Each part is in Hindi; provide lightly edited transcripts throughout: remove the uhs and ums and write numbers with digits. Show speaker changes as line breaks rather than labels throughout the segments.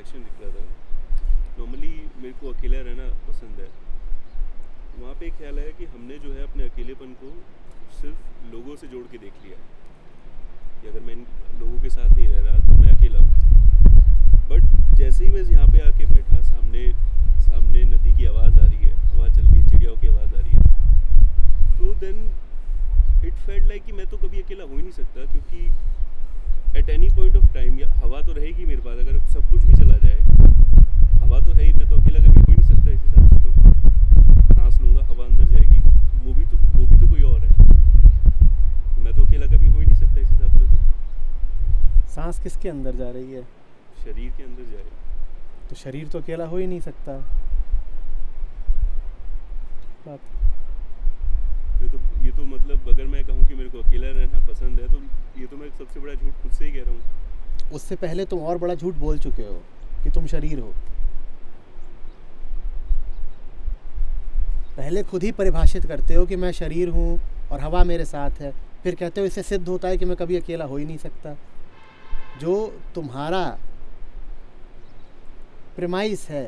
रिफ्लेक्शन दिख रहा था। नॉर्मली मेरे को अकेला रहना पसंद है। वहाँ पे एक ख्याल आया कि हमने जो है अपने अकेलेपन को सिर्फ लोगों से जोड़ के देख लिया कि अगर मैं इन लोगों के साथ नहीं रह रहा तो मैं अकेला हूँ। बट जैसे ही मैं यहाँ पे आके बैठा, सामने नदी की आवाज़ आ रही है, हवा चल रही है, चिड़ियाओं की आवाज़ आ रही है, तो देन इट फेल्ट लाइक कि मैं तो कभी अकेला हो ही नहीं सकता, क्योंकि at any point of time हवा तो रहेगी मेरे पास। अगर सब कुछ भी चला जाए, हवा तो है ही, मैं तो अकेला कभी हो ही नहीं सकता। इस हिसाब से तो सांस लूँगा, हवा अंदर जाएगी, वो भी तो कोई और है। मैं तो अकेला कभी हो ही नहीं सकता इस हिसाब से। तो
सांस किसके अंदर जा रही है?
शरीर के अंदर जाए
तो शरीर तो अकेला हो ही नहीं सकता। बात
ये तो मतलब अगर मैं कहूँ कि मेरे को अकेला रहना पसंद है, तो ये तो मैं सबसे बड़ा झूठ खुद से ही कह रहा हूँ।
उससे पहले तुम और बड़ा झूठ बोल चुके हो कि तुम शरीर हो। पहले खुद ही परिभाषित करते हो कि मैं शरीर हूँ और हवा मेरे साथ है, फिर कहते हो इससे सिद्ध होता है कि मैं कभी अकेला हो ही नहीं सकता। जो तुम्हारा प्रेमाइस है,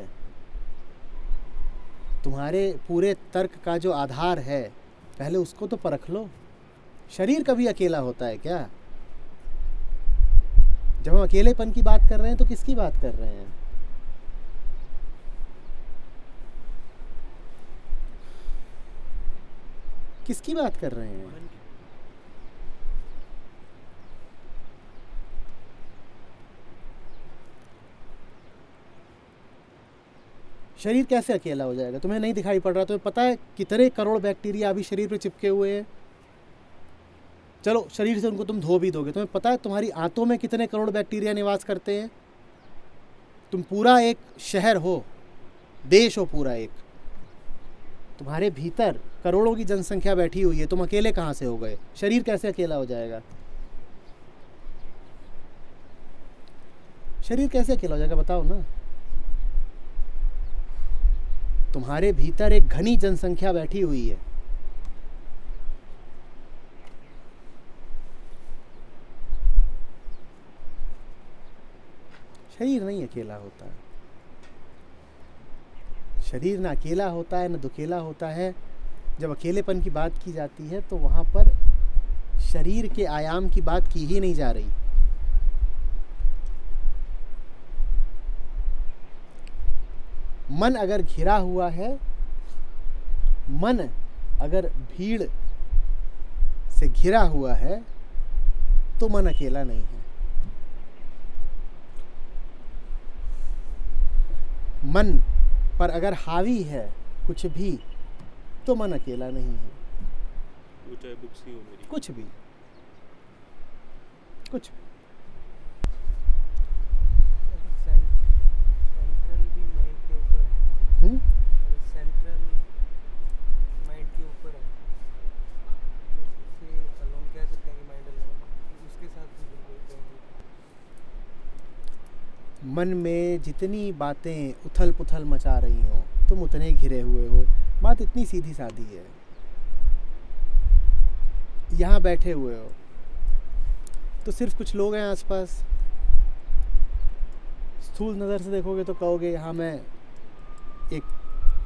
तुम्हारे पूरे तर्क का जो आधार है, पहले उसको तो परख लो। शरीर कभी अकेला होता है क्या? जब हम अकेलेपन की बात कर रहे हैं तो किसकी बात कर रहे हैं? किसकी बात कर रहे हैं? शरीर कैसे अकेला हो जाएगा? तुम्हें नहीं दिखाई पड़ रहा? तुम्हें पता है कितने करोड़ बैक्टीरिया अभी शरीर पे चिपके हुए हैं? चलो शरीर से उनको तुम धो भी दोगे, तुम्हें पता है तुम्हारी आंतों में कितने करोड़ बैक्टीरिया निवास करते हैं? तुम पूरा एक शहर हो, देश हो पूरा एक, तुम्हारे भीतर करोड़ों की जनसंख्या बैठी हुई है, तुम अकेले कहाँ से हो गए? शरीर कैसे अकेला हो जाएगा? शरीर कैसे अकेला हो जाएगा बताओ ना। तुम्हारे भीतर एक घनी जनसंख्या बैठी हुई है। शरीर नहीं अकेला होता है। शरीर ना अकेला होता है, ना दुकेला होता है। जब अकेलेपन की बात की जाती है तो वहाँ पर शरीर के आयाम की बात की ही नहीं जा रही। मन अगर घिरा हुआ है, मन अगर भीड़ से घिरा हुआ है, तो मन अकेला नहीं है। मन पर अगर हावी है कुछ भी, तो मन अकेला नहीं है।
वो चाहे बुक्स ही हो मेरी,
कुछ भी
सेंट्रल भी माइंड के ऊपर है। सेंट्रल माइंड के ऊपर है, तो उससे अलोन कह सकते हैं कि माइंड अलोन है, उसके साथ भी बिल्कुल कहेंगे।
मन में जितनी बातें उथल पुथल मचा रही हो, तुम उतने घिरे हुए हो। बात इतनी सीधी सादी है। यहाँ बैठे हुए हो तो सिर्फ कुछ लोग हैं आसपास। स्थूल नज़र से देखोगे तो कहोगे यहाँ मैं एक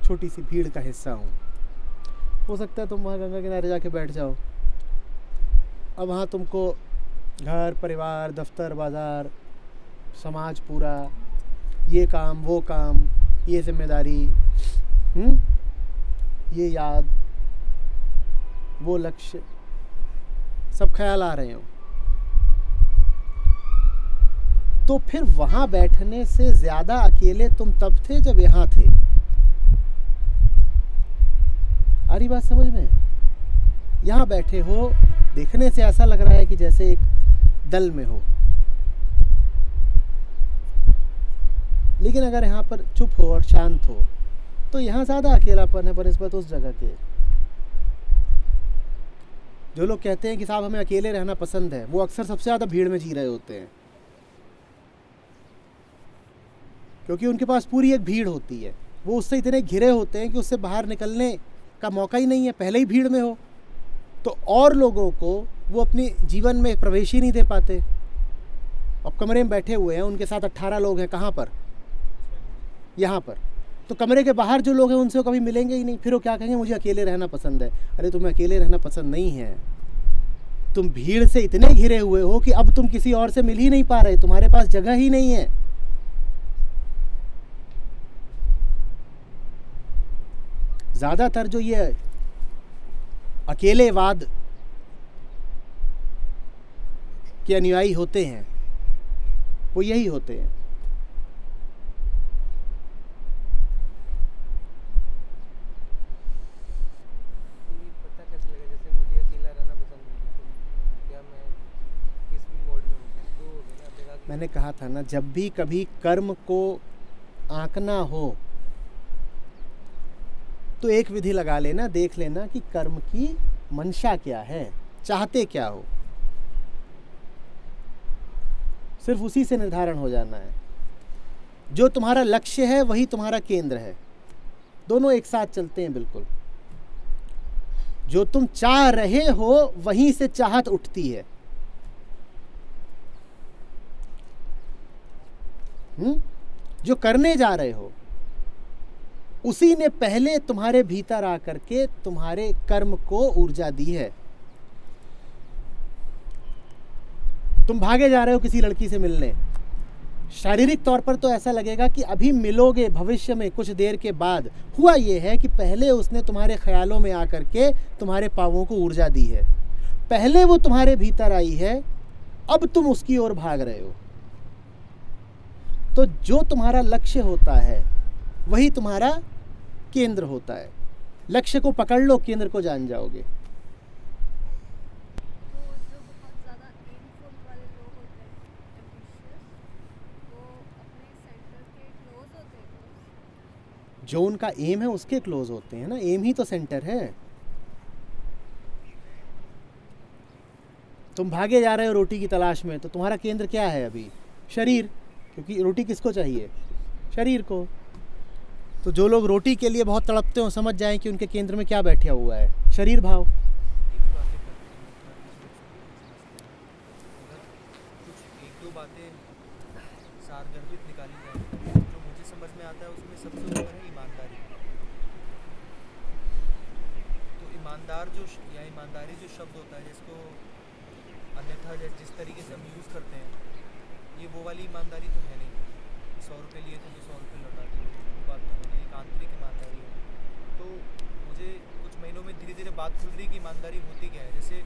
छोटी सी भीड़ का हिस्सा हूँ। हो सकता है तुम वहाँ गंगा किनारे जाके बैठ जाओ। अब वहाँ तुमको घर परिवार, दफ्तर, बाज़ार, समाज पूरा, ये काम वो काम, ये जिम्मेदारी, ये याद, वो लक्ष्य, सब ख्याल आ रहे हो। तो फिर वहाँ बैठने से ज़्यादा अकेले तुम तब थे जब यहाँ थे। आ रही बात समझ में? यहाँ बैठे हो, देखने से ऐसा लग रहा है कि जैसे एक दल में हो, लेकिन अगर यहाँ पर चुप हो और शांत हो तो यहाँ ज़्यादा अकेलापन है बनिस्बत उस जगह के। जो लोग कहते हैं कि साहब हमें अकेले रहना पसंद है, वो अक्सर सबसे ज़्यादा भीड़ में जी रहे होते हैं, क्योंकि उनके पास पूरी एक भीड़ होती है। वो उससे इतने घिरे होते हैं कि उससे बाहर निकलने का मौका ही नहीं है, पहले ही भीड़ में हो तो और लोगों को वो अपने जीवन में प्रवेश ही नहीं दे पाते। अब कमरे में बैठे हुए हैं, उनके साथ 18 लोग हैं, कहाँ पर? यहाँ पर, तो कमरे के बाहर जो लोग हैं उनसे वो कभी मिलेंगे ही नहीं। फिर वो क्या कहेंगे, मुझे अकेले रहना पसंद है। अरे तुम्हें अकेले रहना पसंद नहीं है, तुम भीड़ से इतने घिरे हुए हो कि अब तुम किसी और से मिल ही नहीं पा रहे, तुम्हारे पास जगह ही नहीं है। ज़्यादातर जो ये अकेलेवाद के अनुयायी होते हैं वो यही होते हैं।
तो ये पता कैसे लगा, जैसे मुझे अकेला रहना पसंद नहीं है, तो क्या मैं किस भी मोड में हूँ? दो हो गए ना, आपने कहा कि
मैंने कहा था ना, जब भी कभी कर्म को आंकना हो तो एक विधि लगा लेना, देख लेना कि कर्म की मंशा क्या है, चाहते क्या हो, सिर्फ उसी से निर्धारण हो जाना है। जो तुम्हारा लक्ष्य है वही तुम्हारा केंद्र है, दोनों एक साथ चलते हैं बिल्कुल। जो तुम चाह रहे हो वहीं से चाहत उठती है। जो करने जा रहे हो उसी ने पहले तुम्हारे भीतर आकर के तुम्हारे कर्म को ऊर्जा दी है। तुम भागे जा रहे हो किसी लड़की से मिलने, शारीरिक तौर पर तो ऐसा लगेगा कि अभी मिलोगे भविष्य में कुछ देर के बाद। हुआ ये है कि पहले उसने तुम्हारे ख्यालों में आकर के तुम्हारे पांवों को ऊर्जा दी है, पहले वो तुम्हारे भीतर आई है, अब तुम उसकी ओर भाग रहे हो। तो जो तुम्हारा लक्ष्य होता है वही तुम्हारा केंद्र होता है। लक्ष्य को पकड़ लो, केंद्र को जान जाओगे।
तो जो बहुत ज़्यादा एमफुल वाले लोग होते हैं, एम्बिशियस, वो अपने सेंटर के क्लोज होते हैं।
जो उनका एम है उसके क्लोज होते हैं ना, एम ही तो सेंटर है। तुम भागे जा रहे हो रोटी की तलाश में, तो तुम्हारा केंद्र क्या है अभी? शरीर, क्योंकि रोटी किसको चाहिए? शरीर को। तो जो लोग रोटी के लिए बहुत तड़पते हो, समझ जाएं कि उनके केंद्र में क्या बैठा हुआ है? शरीर भाव।
ये भी बातें करते हैं, अगर कुछ एक दो बातें सारगर्भित निकाली जाए, जो मुझे समझ में आता है उसमें सबसे ऊपर है ईमानदारी। तो ईमानदार या ईमानदारी जो शब्द होता है, जिसको अन्यथा जिस तरीके से हम यूज़ करते हैं, ये वो वाली ईमानदारी तो है नहीं। 100 रुपये लिए थे तो 100 रुपये लौटा दिए, वो बात तो है नहीं। एक आंतरिक ईमानदारी है। तो मुझे कुछ महीनों में धीरे धीरे बात खुल रही कि ईमानदारी होती क्या है। जैसे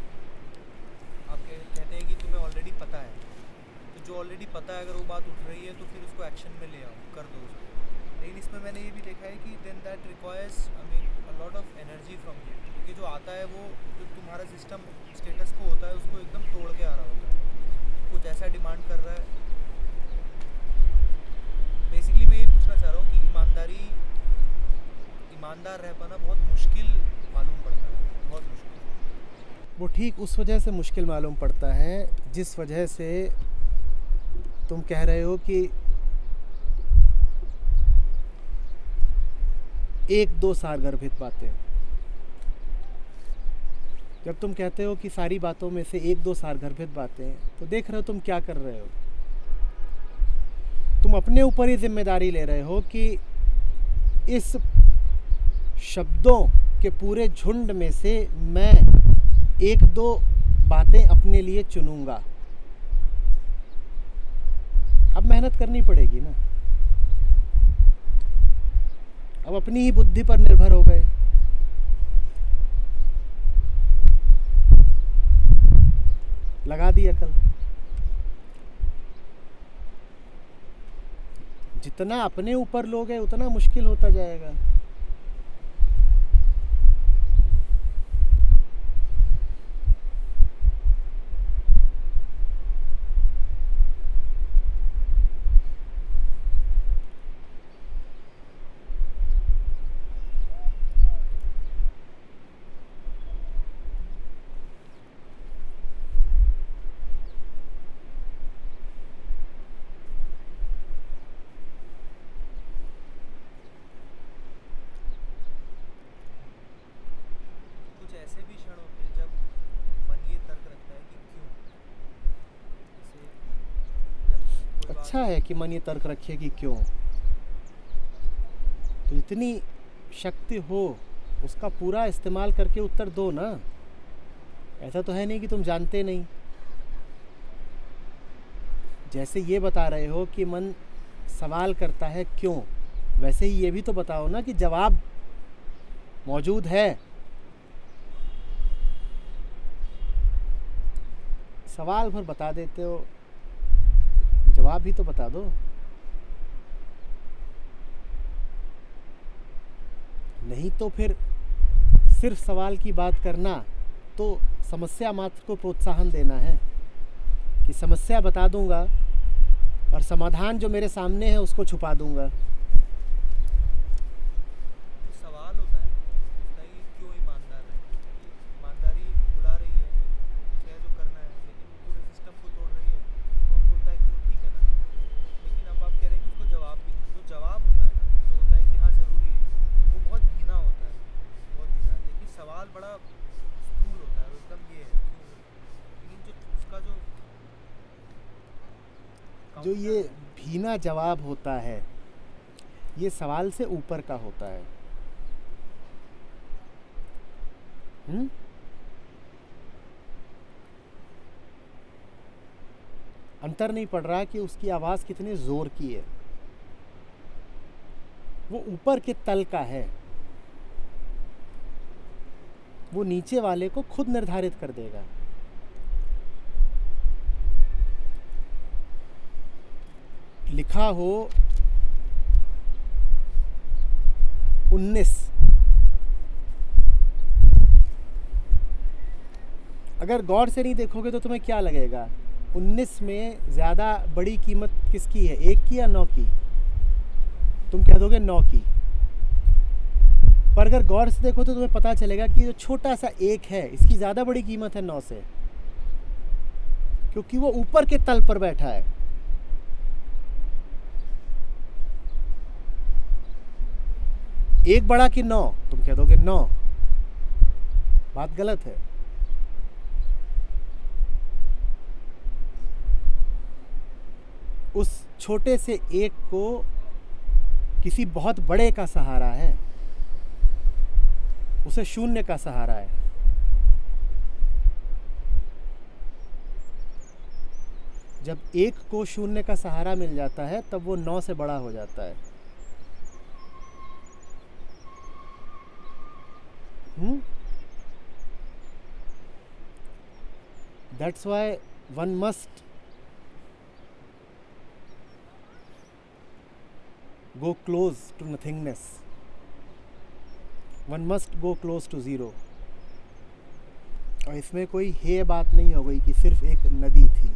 आप कहते हैं कि तुम्हें ऑलरेडी पता है, तो जो ऑलरेडी पता है अगर वो बात उठ रही है तो फिर उसको एक्शन में ले आओ, कर दो उसको। लेकिन इसमें मैंने ये भी देखा है कि then that requires a lot of energy from you, क्योंकि जो आता है वो जो तुम्हारा सिस्टम स्टेटस को होता है उसको एकदम तोड़ के आ रहा होता है, कुछ ऐसा डिमांड कर रहा है। बेसिकली मैं ये पूछना चाह रहा हूँ कि ईमानदार रह पाना बहुत मुश्किल मालूम पड़ता है, बहुत मुश्किल।
वो ठीक उस वजह से मुश्किल मालूम पड़ता है जिस वजह से तुम कह रहे हो कि एक दो सारगर्भित बातें। जब तुम कहते हो कि सारी बातों में से एक दो सारगर्भित बातें, तो देख रहे हो तुम क्या कर रहे हो। तुम अपने ऊपर ही जिम्मेदारी ले रहे हो कि इस शब्दों के पूरे झुंड में से मैं एक दो बातें अपने लिए चुनूंगा। अब मेहनत करनी पड़ेगी ना, अब अपनी ही बुद्धि पर निर्भर हो गए। लगा दी अकल। जितना अपने ऊपर लोगे उतना मुश्किल होता जाएगा।
कुछ ऐसे भी क्षण होते हैं जब मन ये तर्क रखता है कि क्यों। जैसे जब कोई
अच्छा है कि मन ये तर्क रखे कि क्यों। तो जितनी शक्ति हो उसका पूरा इस्तेमाल करके उत्तर दो ना। ऐसा तो है नहीं कि तुम जानते नहीं। जैसे ये बता रहे हो कि मन सवाल करता है क्यों, वैसे ही ये भी तो बताओ ना कि जवाब मौजूद है। सवाल भर बता देते हो, जवाब भी तो बता दो। नहीं तो फिर सिर्फ सवाल की बात करना तो समस्या मात्र को प्रोत्साहन देना है कि समस्या बता दूंगा और समाधान जो मेरे सामने है उसको छुपा दूंगा।
तो सवाल होता है कि क्यों ईमानदार है, ईमानदारी उड़ा रही है, कुछ है जो करना है लेकिन पूरे सिस्टम को तोड़ रही है। तो हम बोलता है क्यों, ठीक है ना। लेकिन अब आप कह रहे हैं कि उसको जवाब भी दो। जो जवाब होता है ना, जो होता है कि हाँ ज़रूरी है, वो बहुत भीना होता है, बहुत भीना। लेकिन सवाल बड़ा स्थूल होता है, वो एकदम ये है क्यों। लेकिन जो उसका जो
ये भीना जवाब होता है ये सवाल से ऊपर का होता है। अंतर नहीं पड़ रहा कि उसकी आवाज़ कितने जोर की है। वो ऊपर के तल का है, वो नीचे वाले को खुद निर्धारित कर देगा। लिखा हो 19, अगर गौर से नहीं देखोगे तो तुम्हें क्या लगेगा 19 में ज़्यादा बड़ी कीमत किसकी है, 1 की या 9 की? तुम कह दोगे 9 की। पर अगर गौर से देखो तो तुम्हें पता चलेगा कि जो छोटा सा 1 है इसकी ज़्यादा बड़ी कीमत है 9 से, क्योंकि वो ऊपर के तल पर बैठा है। एक बड़ा कि 9? तुम कह दोगे 9। बात गलत है। उस छोटे से 1 को किसी बहुत बड़े का सहारा है, उसे शून्य का सहारा है। जब 1 को शून्य का सहारा मिल जाता है तब वो 9 से बड़ा हो जाता है। That's why one must go close to nothingness. One must go close to zero. और इसमें कोई हे बात नहीं हो गई कि सिर्फ एक नदी थी।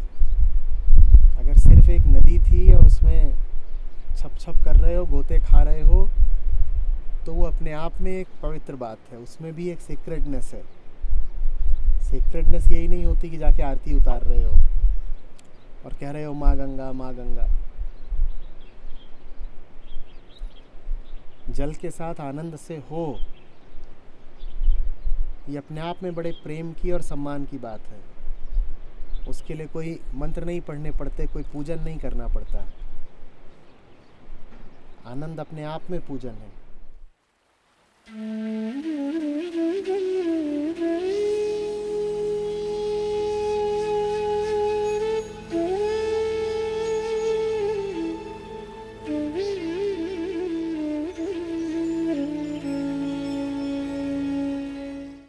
अगर सिर्फ एक नदी थी और उसमें छप छप कर रहे हो, गोते खा रहे हो, तो वो अपने आप में एक पवित्र बात है, उसमें भी एक सीक्रेटनेस है। सीक्रेटनेस यही नहीं होती कि जाके आरती उतार रहे हो और कह रहे हो माँ गंगा माँ गंगा। जल के साथ आनंद से हो, ये अपने आप में बड़े प्रेम की और सम्मान की बात है। उसके लिए कोई मंत्र नहीं पढ़ने पड़ते, कोई पूजन नहीं करना पड़ता। आनंद अपने आप में पूजन है।